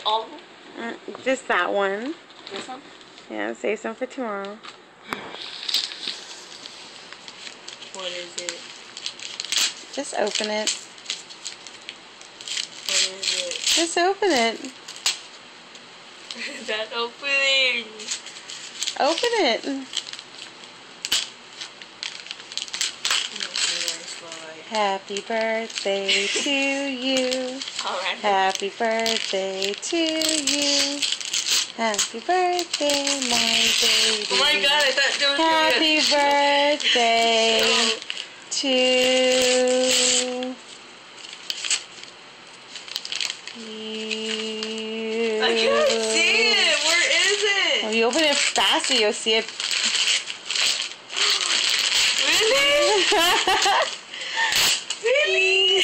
all of them? Just that one. This one? Yeah, save some for tomorrow. What is it? Just open it. What is it? Just open it. That opening. Open it. Happy birthday to you. Alright. Happy birthday to you. Happy birthday, my baby. Oh my god, I thought there was Happy birthday to you. I can't see it. Where is it? When you open it faster, you'll see it. Really? Really?